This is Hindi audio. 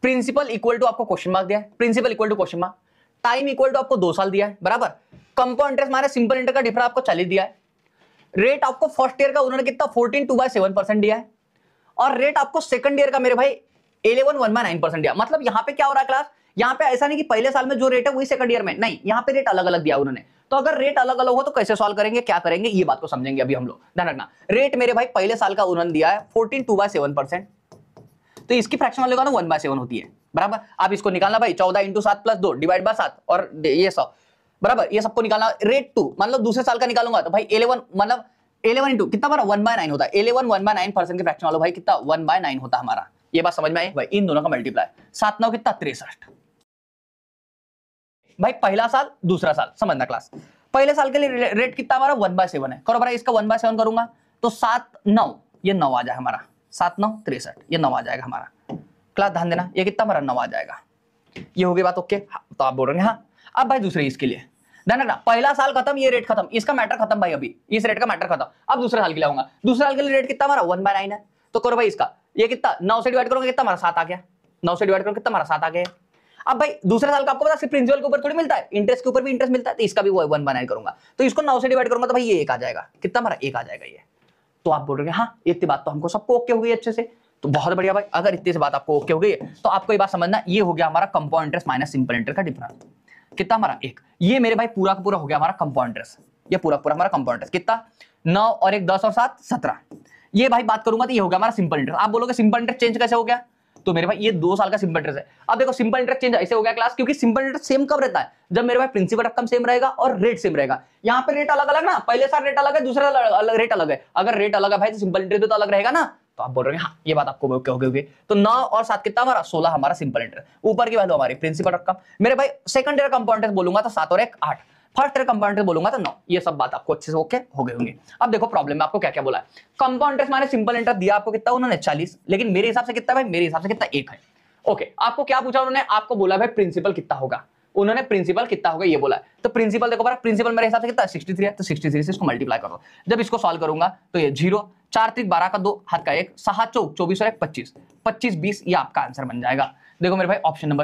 प्रिंसिपल इक्वल टू आपको क्वेश्चन मार्क दिया है, principal equal to question mark, time equal to आपको 2 साल दिया है बराबर, compound interest minus simple interest का डिफरेंस आपको 40 दिया है, रेट आपको फर्स्ट ईयर का उन्होंने कितना 14.2/7% दिया है, और रेट आपको सेकंड ईयर का मेरे भाई 11.1/9% दिया। मतलब यहां पे क्या हो रहा है क्लास, यहां पे ऐसा नहीं कि पहले साल में जो रेट है वही सेकंड ईयर में, नहीं, यहां पे रेट अलग अलग दिया उन्होंने। तो अगर रेट अलग अलग हो तो कैसे सॉल्व करेंगे, क्या करेंगे, ये बात को समझेंगे अभी हम लोग। ध्यान रखना, रेट मेरे भाई पहले साल का उन्होंने दिया है 14.2/7%, तो इसकी फ्रैक्शन वाले का ना 1/7 होती है बराबर। आप इसको निकालना भाई 14 × 7 + 2 डिवाइड बाय 7 और ये 100 बराबर, ये सबको निकालना। रेट 2 मतलब दूसरे साल का निकालूंगा तो भाई 11 मतलब 11 × कितना हमारा 1/9 होता है, 11.1/9% के फ्रैक्शन वाला भाई कितना 1/9 होता है हमारा। ये बात समझ में आई भाई, इन दोनों का मल्टीप्लाई 7 9 कितना 63 भाई। पहला साल दूसरा साल समझना क्लास, पहले साल के लिए रेट कितना हमारा 1/7 है, करो भाई इसका 1/7 करूंगा तो 7 9 ये 9 आ जाएगा हमारा, 7 9 63 ये 9 आ जाएगा हमारा। क्लास ध्यान देना, ये कितना हमारा 9 आ जाएगा। ये हो गई बात ओके, तो आप बोल रहे हैं हाँ। अब भाई दूसरे इसके लिए ध्यान रखना, पहला साल खत्म, ये रेट खत्म, इसका मैटर खत्म भाई, अभी इस रेट का मैटर खत्म। अब दूसरे साल के लिए आऊंगा, दूसरे साल के लिए रेट कितना हमारा 1/9 है, तो करो भाई इसका, ये कितना 9 से डिवाइड करोगे कितना हमारा 7 आ गया, 9 से डिवाइड करो कितना हमारा 7 आ गया। अब भाई दूसरे साल का आपको पता सिर्फ प्रिंसिपल के ऊपर थोड़ी मिलता है, इंटरेस्ट के ऊपर भी इंटरेस्ट मिलता है, तो इसका भी 1/9 करूंगा, तो इसको 9 से डिवाइड करूंगा तो भाई ये 1 आ जाएगा, कितना हमारा 1 आ जाएगा ये। तो आप बोल रहे हैं हाँ इतनी बात तो हमको सबको ओके हो गई अच्छे से, तो बहुत बढ़िया भाई। अगर इतनी से बात आपको ओके हो गई है तो आपको ये बात समझना, ये हो गया हमारा compound interest minus simple interest का डिफरेंस, कितना हमारा 1। ये मेरे भाई पूरा का पूरा हो गया हमारा कंपाउंड इंटरेस्ट, ये पूरा पूरा हमारा कंपाउंड इंटरेस्ट कितना 9 और 1 10 और 7 17। ये भाई बात करूंगा तो ये हो गया हमारा सिंपल इंटरेस्ट। आप बोलोगे सिंपल इंटरेस्ट चेंज कैसे हो गया, तो मेरे भाई ये 2 साल का सिंपल इंटरेस्ट है। अब देखो सिंपल इंटरेस्ट चेंज ऐसे हो गया क्लास, क्योंकि सिंपल इंटरेस्ट सेम कब रहता है, जब मेरे भाई प्रिंसिपल रकम सेम रहेगा और रेट सेम रहेगा। यहाँ पे रेट अलग अलग ना, पहले साल रेट अलग है, दूसरा अलग रेट अलग है। अगर रेट अलग है भाई तो सिंपल इंटरेस्ट तो अलग रहेगा ना, तो आप बोल रहे हैं हाँ ये बात आपको ओके हो गई। तो 9 और 7 कितना हमारा 16 हमारा सिंपल इंटरेस्ट, ऊपर की वैल्यू हमारी प्रिंसिपल रकम। मेरे भाई सेकंड ईयर कंपाउंड इंटरेस्ट बोलूंगा तो 7 और 1 8, फर्स्ट ईयर कंपाउंड इंटरेस्ट बोलूंगा तो 9। ये सब बात आपको अच्छे से ओके हो गई होंगी। अब देखो प्रॉब्लम में आपको क्या क्या बोला है, compound interest minus simple interest दिया आपको कितना उन्होंने 40, लेकिन मेरे हिसाब से कितना भाई, मेरे हिसाब से कितना 1 है। ओके आपको क्या पूछा उन्होंने, आपको बोला भाई प्रिंसिपल कितना होगा, उन्होंने प्रिंसिपल कितना होगा ये बोला है। तो प्रिंसिपल देखो बार, प्रिंसिपल मेरे हिसाब से कितना 63 है, तो 63 से इसको मल्टीप्लाई कर दो। जब इसको सॉल्व करूंगा तो ये 0 4 3 12 का 2 हाथ का 1 6 चौक 24 और 1 25 25 20 ये आपका आंसर बन जाएगा। देखो मेरे भाई ऑप्शन नंबर